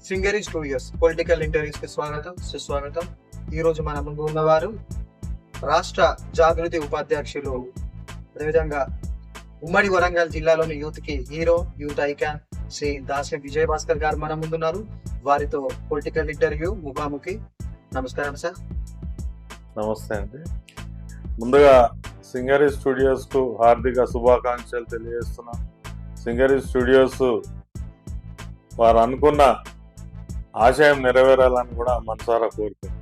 Singari studios political interviews కి స్వాగతం సుస్వాగతం. ఈ రోజు మన ముందు ఉన్నవారు రాష్ట్ర జాగృతి ఉపాధ్యక్షులు, అదేవిధంగా ఉమ్మడి వరంగల్ జిల్లాలోని యూత్ కి హీరో, యూత్ ఐకాన్ శ్రీ దాస్యం విజయ్ భాస్కర్ గారు మన ముందున్నారు. వారితో పొలిటికల్ ఇంటర్వ్యూ ముఖాముఖి. నమస్కారం సార్. నమస్తే అండి. ముందుగా సింగరి స్టూడియోస్ కు హార్దిక శుభాకాంక్షలు తెలియజేస్తున్నాం. సింగరి స్టూడియోస్ వారు అనుకున్న ఆశయం నెరవేరాలని కూడా మనసారా కోరుకుంటున్నాం.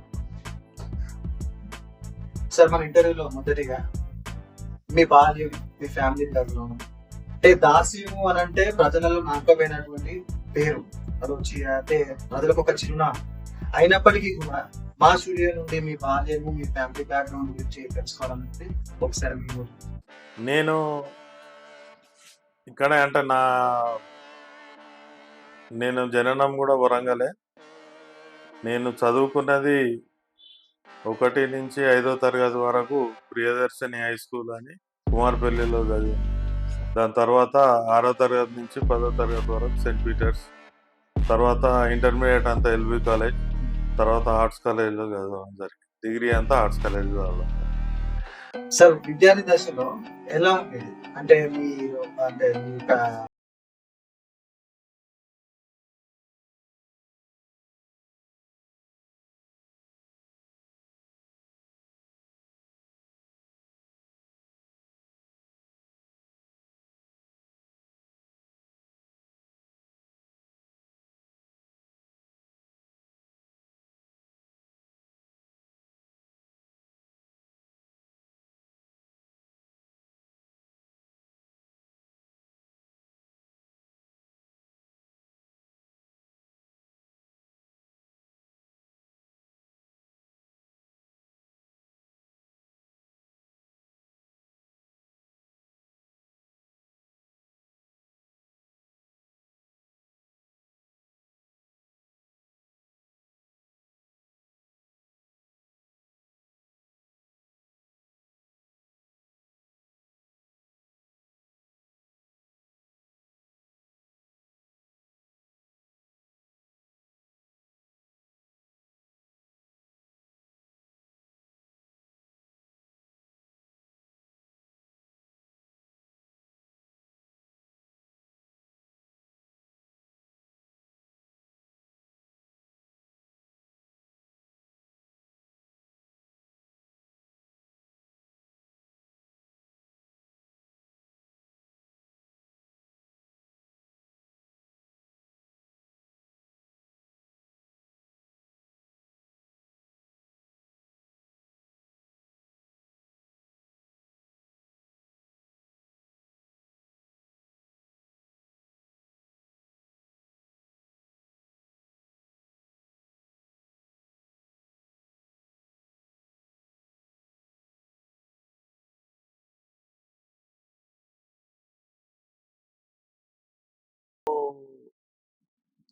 సార్, మన ఇంటర్వ్యూలో మొదటిగా మీ బాల్యం, మీ ఫ్యామిలీ బ్యాక్గ్రౌండ్, అంటే దాస్యము అని అంటే ప్రజలలో నాటకపోయినటువంటి పేరు, అది వచ్చి అంటే ప్రజలకు ఒక చిరునామా అయినప్పటికీ కూడా మా స్టూడియో నుండి మీ బాల్యము, మీ ఫ్యామిలీ బ్యాక్గ్రౌండ్ గురించి తెలుసుకోవాలంటే ఒకసారి మీరు. నేను ఇక్కడ అంటే నేను జననం కూడా వరంగలే. నేను చదువుకున్నది 1 నుంచి 5వ తరగతి వరకు ప్రియదర్శిని హై స్కూల్ అని కుమార్పల్లిలో చదివాను. దాని తర్వాత 6వ తరగతి నుంచి 10వ తరగతి వరకు సెయింట్ పీటర్స్, తర్వాత ఇంటర్మీడియట్ అంతా ఎల్బీ కాలేజ్, తర్వాత ఆర్ట్స్ కాలేజ్లో చదవడం జరిగింది. డిగ్రీ అంతా ఆర్ట్స్ కాలేజ్లో చదవడం. సార్, విద్యార్థి దశలో ఎలా ఉండేది? అంటే మీరు అంటే మీ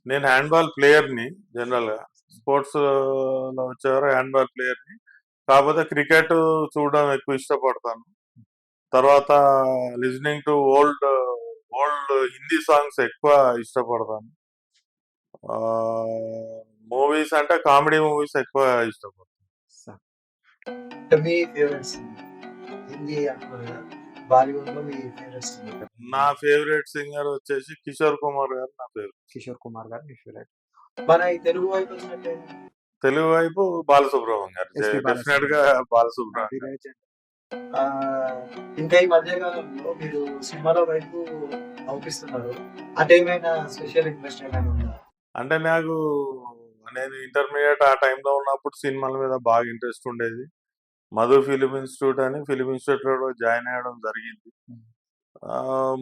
నేను హ్యాండ్బాల్ ప్లేయర్ని, జనరల్గా స్పోర్ట్స్ లో వచ్చేవారు హ్యాండ్బాల్ ప్లేయర్ని. కాకపోతే క్రికెట్ చూడడం ఎక్కువ ఇష్టపడతాను. తర్వాత listening to old old Hindi songs ఎక్కువ ఇష్టపడతాను. మూవీస్ అంటే కామెడీ మూవీస్ ఎక్కువ ఇష్టపడతాను. మీ ఫేవరెట్ సింగర్ హిందీ అంటున్నారు కదా, బాలీవుడ్ లో మీ ఫేవరెట్ సింగర్? నా ఫేవరెట్ సింగర్ వచ్చేసి కిషోర్ కుమార్ గారు. నా ఫేవరెట్ కిషోర్ కుమార్ గారు మీ ఫేవరెట్. మన ఈ తెలుగు వైపు వచ్చినట్టే తెలుగు వైపు బాలసుబ్రహ్మణ్యం గారు, ఎస్పి డెఫినెట్ గా బాలసుబ్రహ్మణ్యం గారు. ఇంకా ఈ మధ్య కాలంలో మీరు సినిమాల వైపు అవుపిస్తున్నారు, అంటే ఏమైనా స్పెషల్ ఇంట్రెస్ట్ ఏమైనా ఉందా? అంటే నేను ఇంటర్మీడియట్ ఆ టైంలో ఉన్నప్పుడు సినిమాల మీద బాగా ఇంట్రెస్ట్ ఉండేది. మధు ఫిలిం ఇన్స్టిట్యూట్ అని ఫిలిం ఇన్స్టిట్యూట్ లో జాయిన్ అయ్యడం జరిగింది.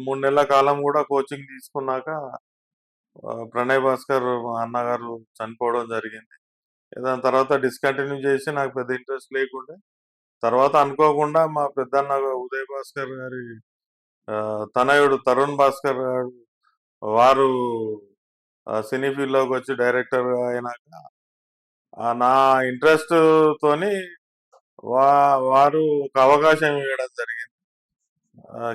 3 నెలల కాలం కూడా కోచింగ్ తీసుకున్నాక ప్రణయ్ భాస్కర్ మా అన్నగారు చనిపోవడం జరిగింది. దాని తర్వాత డిస్కంటిన్యూ చేసి నాకు పెద్ద ఇంట్రెస్ట్ లేకుండే, తర్వాత అనుకోకుండా మా పెద్దన్న ఉదయ్ భాస్కర్ గారి తనయుడు తరుణ్ భాస్కర్ గారు వారు సినీ ఫీల్డ్లోకి వచ్చి డైరెక్టర్ అయినాక నా ఇంట్రెస్ట్ తోని వారు ఒక అవకాశం ఇవ్వడం జరిగింది.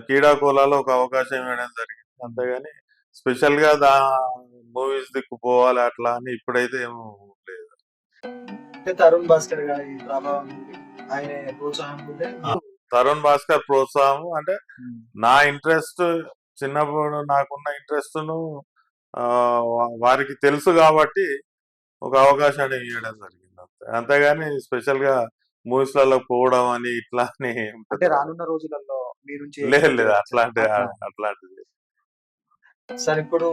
క్రీడాకోలాలో ఒక అవకాశం ఇవ్వడం జరిగింది. అంతేగాని స్పెషల్గా మూవీస్ దిక్కు పోవాలి అట్లా అని ఇప్పుడైతే ఏం లేదు. అంటే తరుణ్ భాస్కర్ గారి ప్రభావం ఉంది. ఆయన ప్రోత్సాహం ఉంటే తరుణ్ భాస్కర్ ప్రోత్సాహం అంటే నా ఇంట్రెస్ట్ చిన్నప్పుడు నాకున్న ఇంట్రెస్ట్‌ను వారికి తెలుసు కాబట్టి ఒక అవకాశాన్ని ఇయ్యడం జరిగింది అంతే. అంతేగాని స్పెషల్‌గా మూవీస్‌లలో పోవడం అని ఇట్లా అని ఏం అంటే రానున్న రోజులలో మీ నుంచి లేదు expect లేదు చేయొచ్చా? అట్లాంటిది. సార్ ఇప్పుడు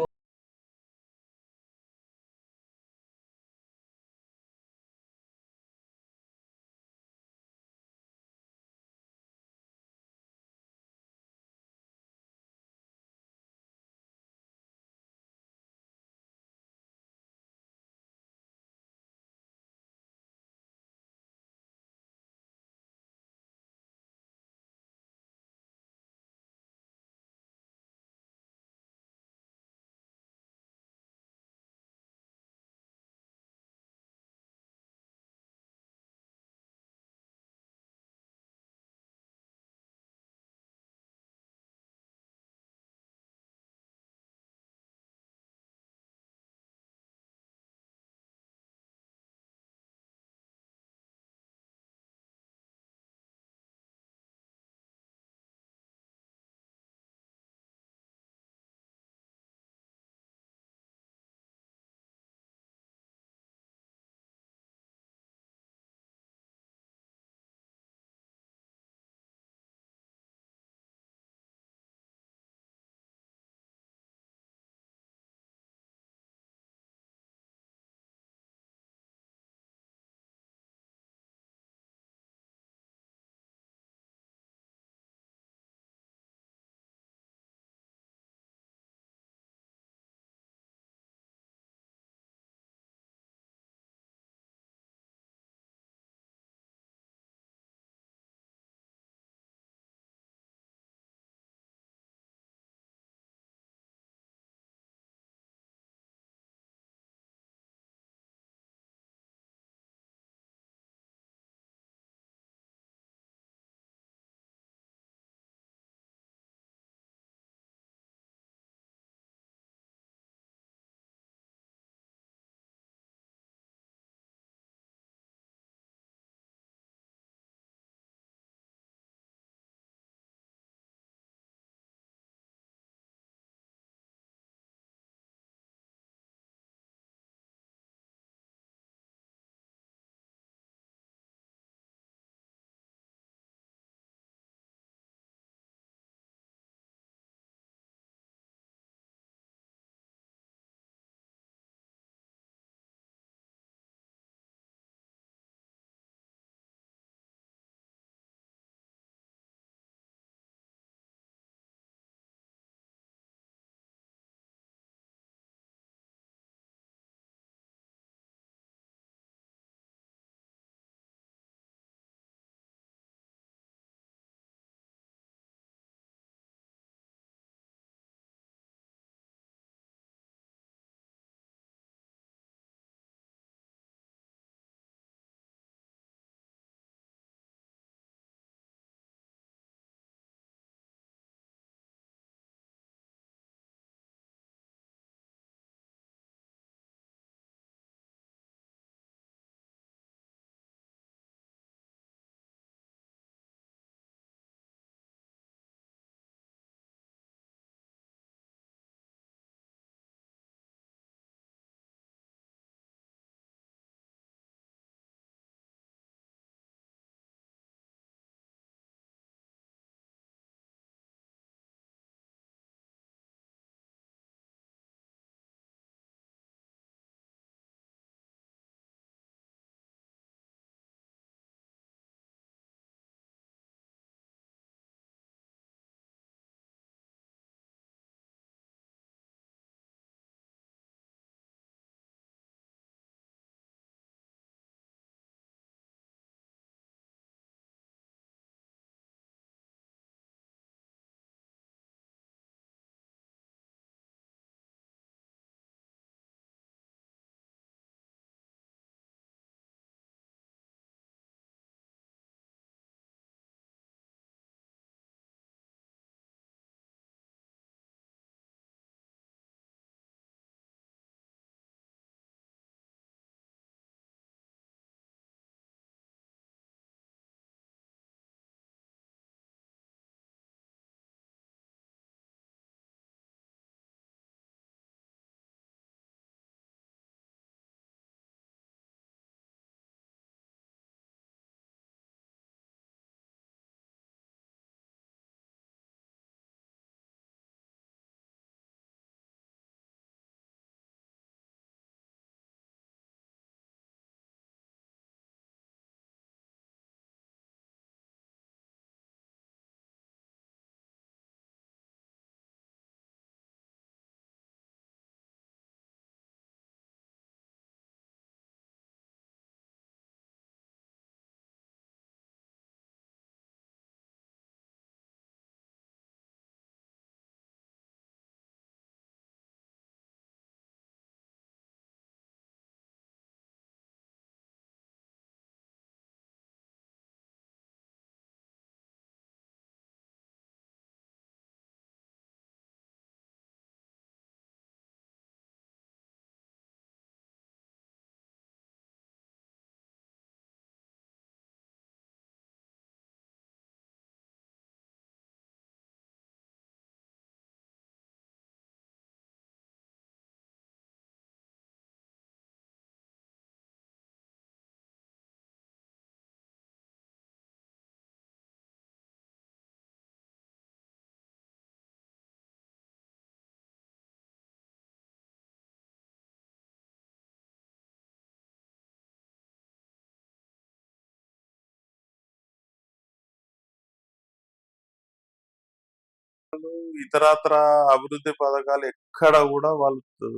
ఇతరత్ర అభివృద్ధి పథకాలు ఎక్కడ కూడా వాళ్ళు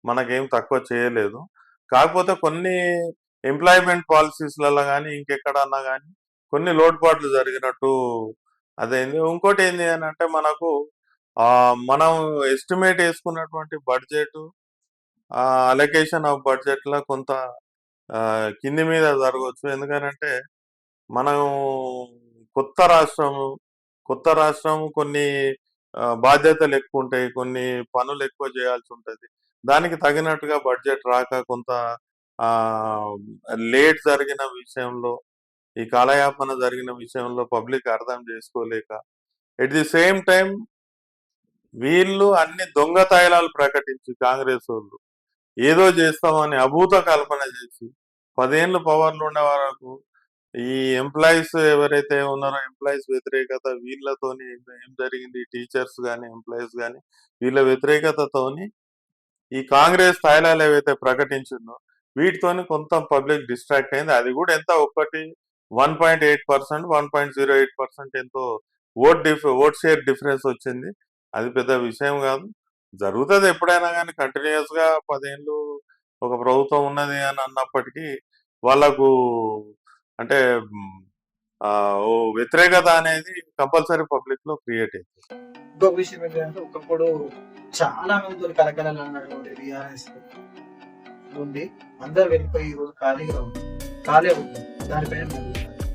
మనకేం తక్కువ చేయలేదు. కాకపోతే కొన్ని ఎంప్లాయ్‌మెంట్ పాలిసీస్‌లలో గాని, ఇంకెక్కడన్నా గాని కొన్ని లోటుపాట్లు జరిగినట్టు అదైంది. ఇంకోటేంది అనంటే మనకు మనం ఎస్టిమేట్ యేసుకున్నటువంటి బడ్జెటు అలొకేషన్ ఆఫ్ బడ్జెట్‌లో కొంత కింది మీద జరగొచ్చు. ఎందుకనంటే మనం కొత్త రాష్ట్రము, కొత్త రాష్ట్రం కొన్ని బాధ్యతలెక్కువుంటాయి. కొన్ని పనులెక్కువ జేయాల్సుంటది. దానికి తగినట్టుగా బడ్జెట్ రాక కొంత ఆహ్, లేట్ జరిగిన విషయంలో, ఈ కాలయాపన జరిగిన విషయంలో పబ్లిక్ అర్థం జేసుకోలేక, ఎట్ ది సేమ్ టైమ్ వీళ్ళు అన్ని దొంగ తాయిలాలు ప్రకటించి కాంగ్రెసోళ్ళు ఏదో జేస్తామని అభూత కల్పన జేసి 10 ఏళ్ళు పవర్‌లో ఉండే వరకు ఈ ఎంప్లాయీస్ ఎవరైతే ఉన్నారో ఎంప్లాయీస్ వ్యతిరేకత వీళ్ళతోని ఏం జరిగింది టీచర్స్ గాని, ఎంప్లాయీస్ గాని వీళ్ళ వ్యతిరేకతతోని ఈ కాంగ్రెస్ తాయిలాలు ఏవైతే ప్రకటించిందో వీటితోని కొంత పబ్లిక్ డిస్ట్రాక్ట్ అయింది. అది కూడా ఎంత ఒక్కటి 1.8%, 1.08% ఎంతో ఓట్ షేర్ డిఫరెన్స్ వచ్చింది. అది పెద్ద విషయం కాదు. జరుగుతది ఎప్పుడైనా గానీ కంటిన్యూయస్‌గా 10 ఏళ్ళు ఒక ప్రభుత్వం ఉన్నది అని అన్నప్పటికీ వాళ్ళకు అంటే ఓ వ్యతిరేకత అనేది కంపల్సరీ పబ్లిక్‌లో క్రియేట్ అయింది. ఇంకొక విషయం ఏంటంటే ఒకప్పుడు చాలా మందితోని కలకలం అన్నటువంటి టీఆర్ఎస్ ఉంది. అందరూ వెళ్ళిపోయి ఈరోజు ఖాళీగా ఉంది. ఖాళీ అవుతుంది. దానిపైన మీ అభిప్రాయం?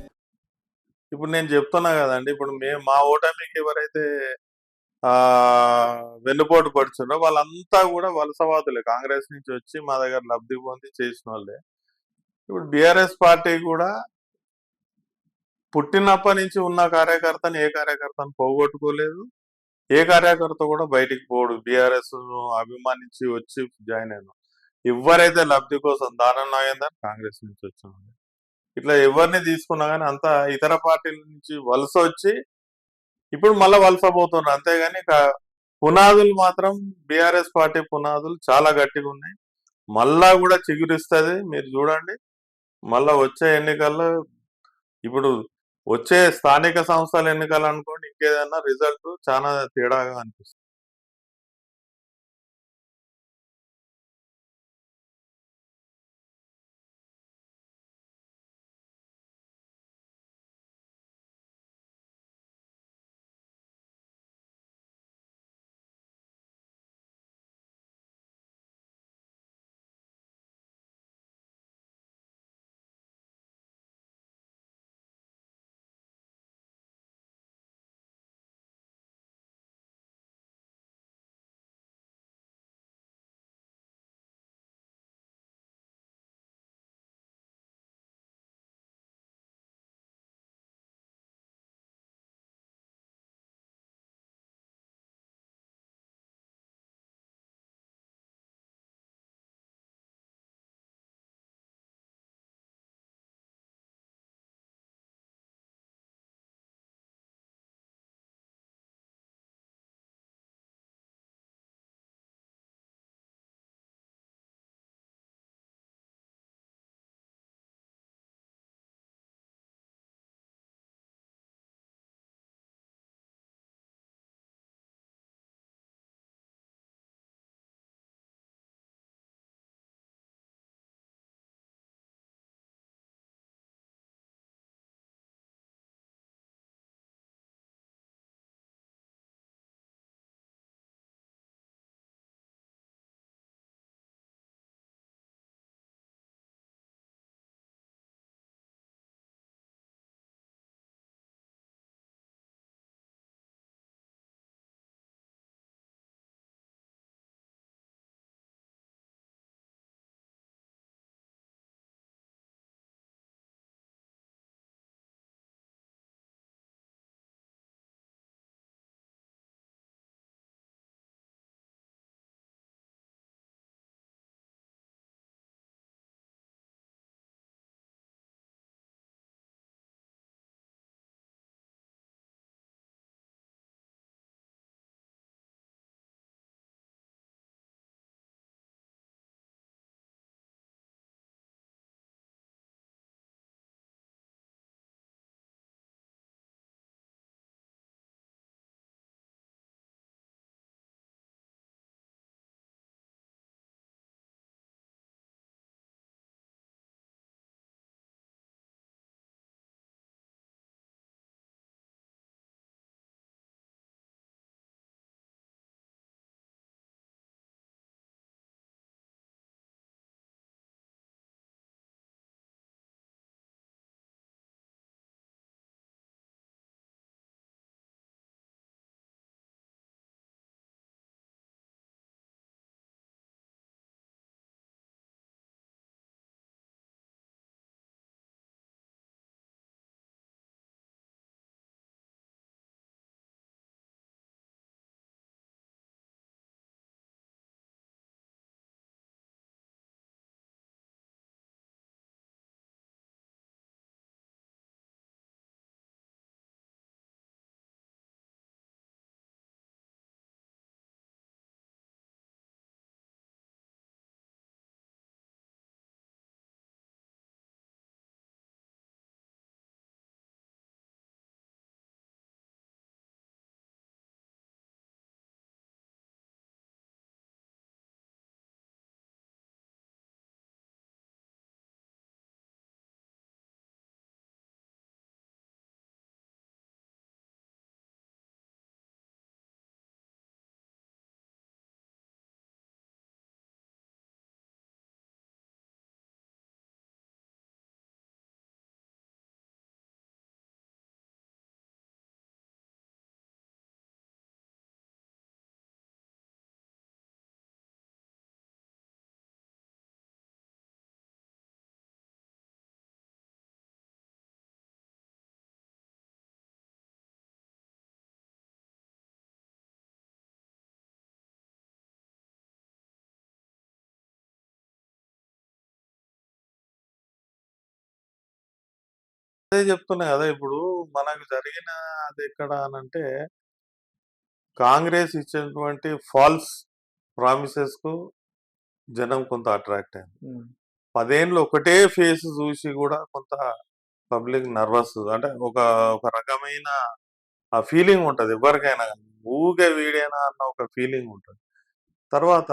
ఇప్పుడు నేను చెప్తున్నా కదండీ! ఇప్పుడు మా ఓటమికి ఎవరైతే వెన్నుపోటు పొడిచిండ్రో వాళ్ళంతా కూడా వలసవాదులే. కాంగ్రెస్ నుంచి వచ్చి మా దగ్గర లబ్ధి పొంది చేసినోళ్ళే. ఇప్పుడు బీఆర్ఎస్ పార్టీ కూడా పుట్టినప్పటి నుంచి ఉన్న కార్యకర్తని ఏ కార్యకర్తను పోగొట్టుకోలేదు. ఏ కార్యకర్త కూడా బయటికి పోడు. బీఆర్ఎస్ అభిమానించి వచ్చి జాయిన్ అయిన. ఎవరైతే లబ్ధి కోసం దానం నాగేందర్ కాంగ్రెస్ నుంచి వచ్చినోళ్ళే. ఇట్లా ఎవరిని తీసుకున్నా గానీ అంతా ఇతర పార్టీల నుంచి వలస వచ్చి ఇప్పుడు మళ్ళా వలస పోతున్నారు. అంతేగాని పునాదులు మాత్రం బీఆర్ఎస్ పార్టీ పునాదులు చాలా గట్టిగా ఉన్నాయి. మళ్ళా కూడా చిగురిస్తది. మీరు చూడండి. మళ్ళా వచ్చే ఎన్నికల్లో ఇప్పుడు వచ్చే స్థానిక సంస్థల ఎన్నికలు అనుకోండి ఇంకేదన్నా రిజల్ట్ చాలా తేడాగా అనిపిస్తుంది. అదే చెప్తున్నా కదా! ఇప్పుడు మనకు జరిగిన అదెక్కడ అనంటే, కాంగ్రెస్ ఇచ్చినటువంటి ఫాల్స్ ప్రామిసెస్‌కు జనం కొంత అట్రాక్ట్ అయ్యారు. హ్మ్. 10 ఏండ్లు ఒకటే ఫేస్ చూసి కూడా కొంత పబ్లిక్ నర్వస్ అంటే ఒక రకమైన ఆ ఫీలింగ్ ఉంటది ఎవ్వరికైనా గాని. ఊకే వీడేనా అన్న ఒక ఫీలింగ్ ఉంటది. తర్వాత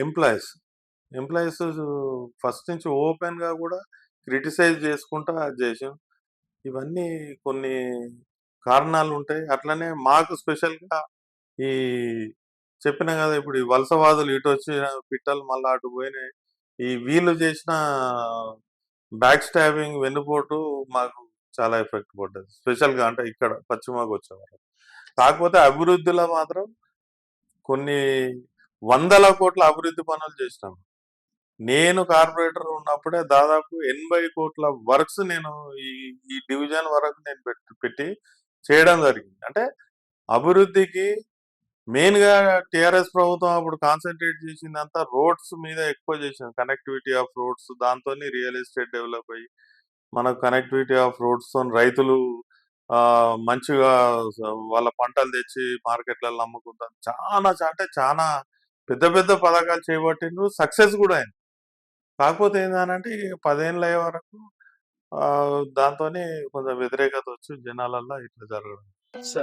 ఎంప్లాయీస్. ఎంప్లాయీస్ ఫస్ట్ నుంచి ఓపెన్‌గా గూడా క్రిటిసైజ్ చేసుకుంటా అది చేసాం. ఇవన్నీ కొన్ని కారణాలుంటాయి. అట్లనే మాకు స్పెషల్‌గా ఈ చెప్పినా గదా! ఇప్పుడు ఈ వలసవాదులు ఇటొచ్చి పిట్టలు మళ్ళా అటు పోయినాయి. ఈ వీళ్ళు చేసిన బ్యాక్ స్టాబింగ్, వెన్నుపోటు మాకు చాలా ఎఫెక్ట్ పడ్డది. స్పెషల్‌గా అంటే ఇక్కడ పశ్చిమకొచ్చేవరకు. కాకపోతే అభివృద్ధిలో మాత్రం కొన్ని వందల కోట్ల అభివృద్ధి పనులు చేసినాం. నేను కార్పొరేటర్ ఉన్నప్పుడే దాదాపు 80,00,00,000 వర్క్స్ నేను ఈ ఈ డివిజన్ వరకు నేను పెట్టి చేయడం జరిగింది. అంటే అభివృద్ధికి మెయిన్‌గా టీఆర్ఎస్ ప్రభుత్వం అప్పుడు కాన్సంట్రేట్ చేసిందంతా రోడ్స్ మీద ఎక్కువ చేసింది. కనెక్టివిటీ ఆఫ్ రోడ్స్ దాంతోని రియల్ ఎస్టేట్ డెవలప్ అయ్యి, మనకు కనెక్టివిటీ ఆఫ్ రోడ్స్‌తోని రైతులు మంచిగా వాళ్ళ పంటలు తెచ్చి మార్కెట్‌లలో అమ్ముకుంటారు. అంటే చానా పెద్ద పెద్ద పథకాలు చేపట్టిండ్రు. సక్సెస్ గూడా అయింది. కాకపోతే ఏందనంటే ఈ 10 ఏండ్లు అయ్యే వరకు దాంతోని కొంచెం వ్యతిరేకత వచ్చి జనాలల్ల ఇట్లా జరగడం. స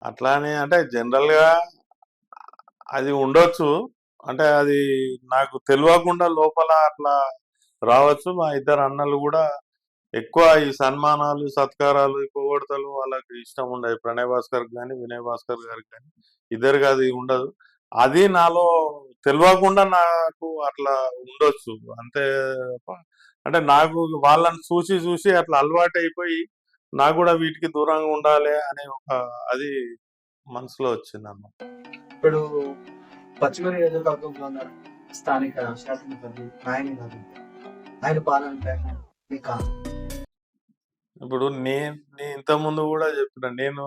అట్లానే అంటే జనరల్‌గా అది ఉండొచ్చు. అంటే అది నాకు తెలవకుండా లోపల అట్లా రావచ్చు. మా ఇద్దరు అన్నలు గూడా ఎక్కువ ఈ సన్మానాలు, సత్కారాలు, ఈ పొగడ్తలు వాళ్ళకి ఇష్టం ఉండదు. ప్రణయ్ భాస్కర్‌కి గాని, వినయ్ భాస్కర్ గారికి గాని ఇద్దరికి అది ఉండదు. అది నాలో తెలవకుండా నాకు అట్లా ఉండొచ్చు. అంతే తప్ప అంటే నాకు వాళ్ళని చూసి, చూసి అట్లా అలవాటయిపోయి నాకు గూడా వీటికి దూరంగా ఉండాలి అనే ఒక అది మనసులో వచ్చిందన్నమాట. ఇప్పుడు పశ్చిమ నియోజకవర్గంలో ఉన్న స్థానిక శాసనసభ్యులు నాయని గారు ఆయన పాలనపై మీకు ఇప్పుడు నేను ఇంతకుముందు గూడా చెప్పిన. నేను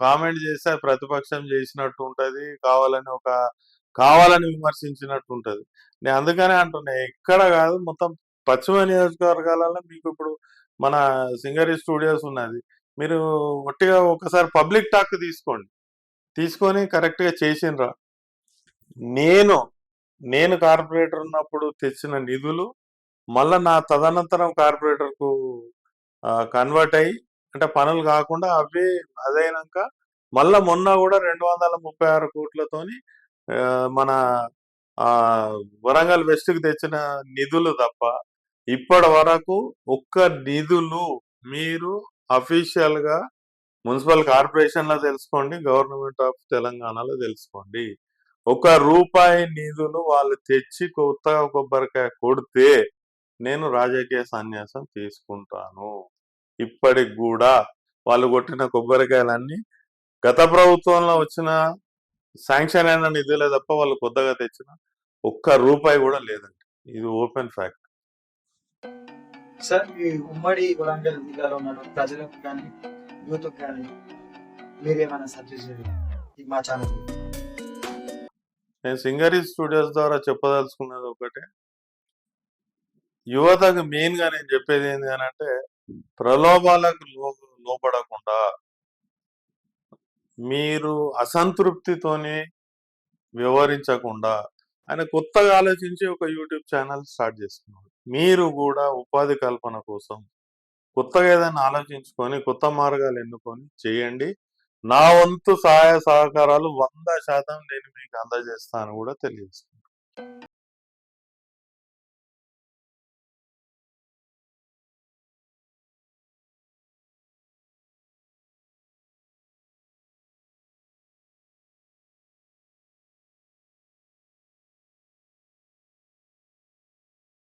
కామెంట్ చేస్తే అది ప్రతిపక్షం చేసినట్టు ఉంటది. కావాలని విమర్శించినట్టు ఉంటది. నేను అందుకనే అంటున్నా ఎక్కడ గాదు మొత్తం పశ్చిమ నియోజకవర్గాలలో మీకు ఇప్పుడు మన సింగరి స్టూడియోస్ ఉన్నది. మీరు ఒట్టిగా ఒకసారి పబ్లిక్ టాక్ తీసుకోండి. తీసుకొని కరెక్ట్‌గా చేసిండ్రా? నేను, నేను కార్పొరేటర్ ఉన్నప్పుడు తెచ్చిన నిధులు మళ్ళా నా తదనంతరం కార్పొరేటర్‌కు కన్వర్ట్ అయ్యి అంటే పనులు కాకుండా అదైనాక మళ్ళా మొన్న కూడా 236 కోట్లతోని మన వరంగల్ వెస్ట్‌కి తెచ్చిన నిధులు తప్ప ఇప్పటి వరకు ఒక్క నిధులు మీరు అఫీషియల్‌గా మున్సిపల్ కార్పొరేషన్‌లో తెలుసుకోండి, గవర్నమెంట్ ఆఫ్ తెలంగాణలో తెలుసుకోండి. రూపాయి నిధులు వాళ్ళు తెచ్చి కొత్తగా కొబ్బరికాయ కొడితే నేను రాజకీయ సన్యాసం తీసుకుంటాను. ఇప్పటికి గూడా వాళ్ళు కొట్టిన కొబ్బరికాయలన్నీ గత ప్రభుత్వంలో వచ్చిన శాంక్షన్ అయిన నిధులే తప్ప వాళ్ళు కొత్తగా తెచ్చిన ఒక్క రూపాయి కూడా లేదండి. ఇది ఓపెన్ ఫ్యాక్ట్. సార్ ఈ ఉమ్మడి వరంగల్ జిల్లాలో ఉన్న ప్రజలకు కానీ యూత్ కానీ మీరేమైనా సజెస్ట్ చేయాలి మా ఛానల్? నేను సింగరి స్టూడియోస్ ద్వారా చెప్పదలుచుకున్నది ఒకటే. యువతకు మెయిన్ గా నేను చెప్పేది ఏంటి అని అంటే ప్రలోభాలకు లోపడకుండా మీరు అసంతృప్తితోని వ్యవహరించకుండా ఆయన కొత్తగా ఆలోచించి ఒక యూట్యూబ్ ఛానల్ స్టార్ట్ చేసుకున్నారు. మీరు కూడా ఉపాధి కల్పన కోసం కొత్తగా ఏదైనా ఆలోచించుకొని కొత్త మార్గాలు ఎన్నుకొని చేయండి. నా వంతు సహాయ సహకారాలు 100% నేను మీకు అందజేస్తాను కూడా తెలియజేస్తాను.